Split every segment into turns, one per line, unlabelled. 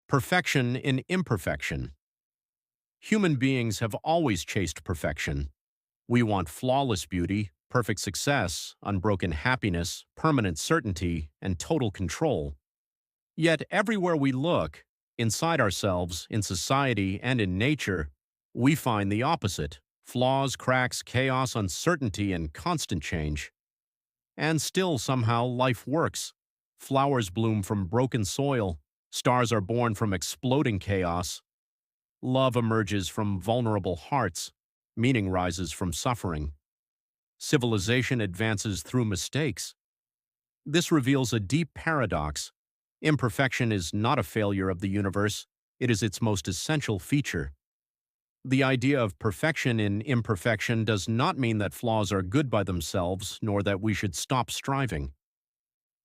Perfection in imperfection. Human beings have always chased perfection. We want flawless beauty, perfect success, unbroken happiness, permanent certainty, and total control. Yet everywhere we look, inside ourselves, in society, and in nature, we find the opposite: flaws, cracks, chaos, uncertainty, and constant change. And still somehow life works. Flowers bloom from broken soil, stars are born from exploding chaos, love emerges from vulnerable hearts, meaning rises from suffering. Civilization advances through mistakes. This reveals a deep paradox. Imperfection is not a failure of the universe, it is its most essential feature. The idea of perfection in imperfection does not mean that flaws are good by themselves, nor that we should stop striving.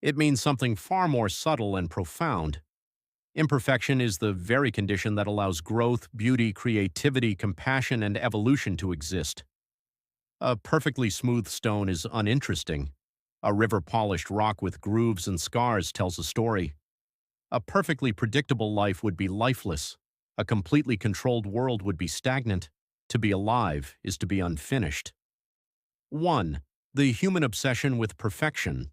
It means something far more subtle and profound. Imperfection is the very condition that allows growth, beauty, creativity, compassion, and evolution to exist. A perfectly smooth stone is uninteresting. A river-polished rock with grooves and scars tells a story. A perfectly predictable life would be lifeless. A completely controlled world would be stagnant. To be alive is to be unfinished. 1. The human obsession with perfection.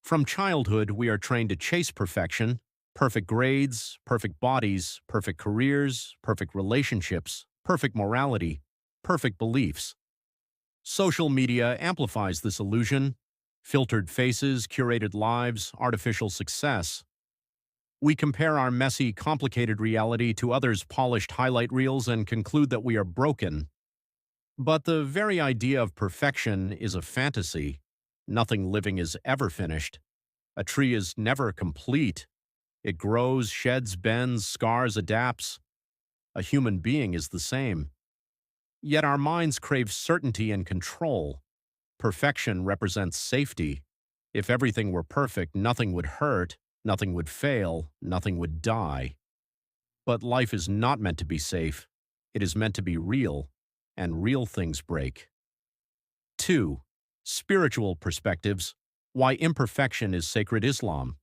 From childhood, we are trained to chase perfection: perfect grades, perfect bodies, perfect careers, perfect relationships, perfect morality, perfect beliefs. Social media amplifies this illusion: filtered faces, curated lives, artificial success. We compare our messy, complicated reality to others' polished highlight reels and conclude that we are broken. But the very idea of perfection is a fantasy. Nothing living is ever finished. A tree is never complete. It grows, sheds, bends, scars, adapts. A human being is the same. Yet our minds crave certainty and control. Perfection represents safety. If everything were perfect, nothing would hurt, nothing would fail, nothing would die. But life is not meant to be safe. It is meant to be real, and real things break. 2. Spiritual perspectives. Why imperfection is sacred Islam.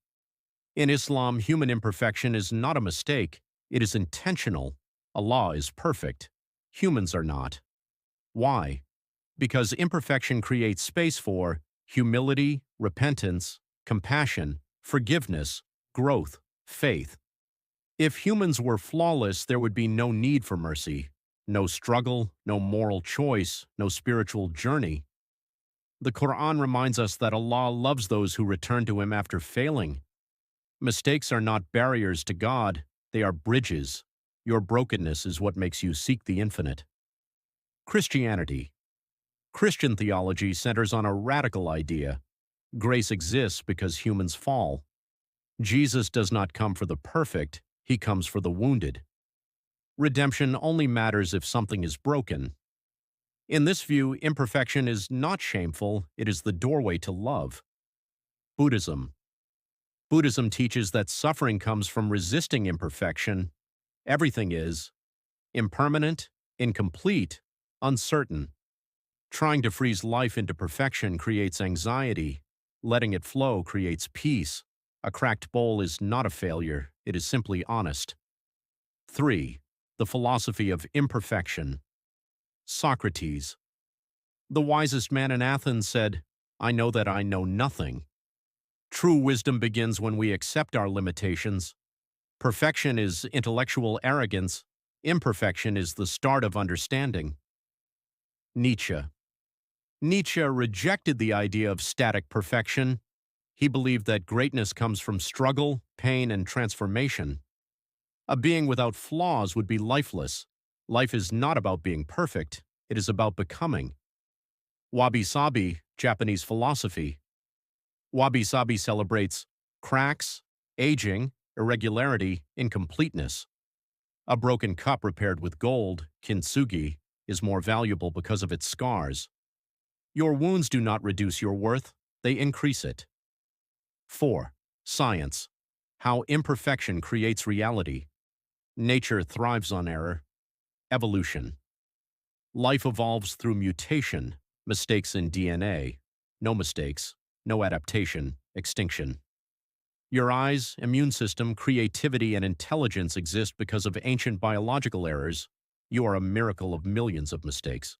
In Islam, human imperfection is not a mistake. It is intentional. Allah is perfect. Humans are not. Why? Because imperfection creates space for humility, repentance, compassion, forgiveness, growth, faith. If humans were flawless, there would be no need for mercy, no struggle, no moral choice, no spiritual journey. The Quran reminds us that Allah loves those who return to Him after failing. Mistakes are not barriers to God, they are bridges. Your brokenness is what makes you seek the infinite. Christianity. Christian theology centers on a radical idea: grace exists because humans fall. Jesus does not come for the perfect, He comes for the wounded. Redemption only matters if something is broken. In this view, imperfection is not shameful, it is the doorway to love. Buddhism. Buddhism teaches that suffering comes from resisting imperfection. Everything is impermanent, incomplete, uncertain. Trying to freeze life into perfection creates anxiety. Letting it flow creates peace. A cracked bowl is not a failure, it is simply honest. 3. The philosophy of imperfection. Socrates. The wisest man in Athens said, "I know that I know nothing." True wisdom begins when we accept our limitations. Perfection is intellectual arrogance. Imperfection is the start of understanding. Nietzsche. Nietzsche rejected the idea of static perfection. He believed that greatness comes from struggle, pain, and transformation. A being without flaws would be lifeless. Life is not about being perfect, it is about becoming. Wabi-sabi, Japanese philosophy. Wabi-sabi celebrates cracks, aging, irregularity, incompleteness. A broken cup repaired with gold, kintsugi, is more valuable because of its scars. Your wounds do not reduce your worth, they increase it. 4. Science. How imperfection creates reality. Nature thrives on error. Evolution. Life evolves through mutation, mistakes in DNA. No mistakes, no adaptation, extinction. Your eyes, immune system, creativity, and intelligence exist because of ancient biological errors. You are a miracle of millions of mistakes.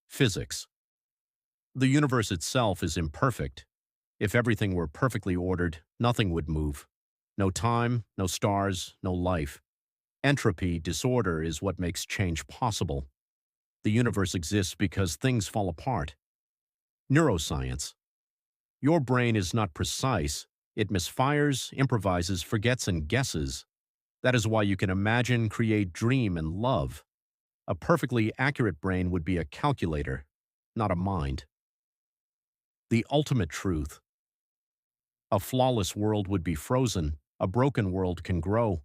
Physics. The universe itself is imperfect. If everything were perfectly ordered, nothing would move. No time, no stars, no life. Entropy, disorder, is what makes change possible. The universe exists because things fall apart. Neuroscience. Your brain is not precise. It misfires, improvises, forgets, and guesses. That is why you can imagine, create, dream, and love. A perfectly accurate brain would be a calculator, not a mind. The ultimate truth. A flawless world would be frozen. A broken world can grow.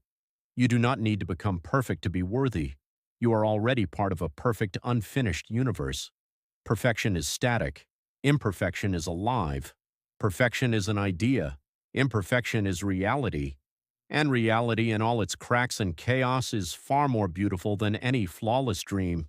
You do not need to become perfect to be worthy. You are already part of a perfect, unfinished universe. Perfection is static. Imperfection is alive. Perfection is an idea. Imperfection is reality. And reality in all its cracks and chaos is far more beautiful than any flawless dream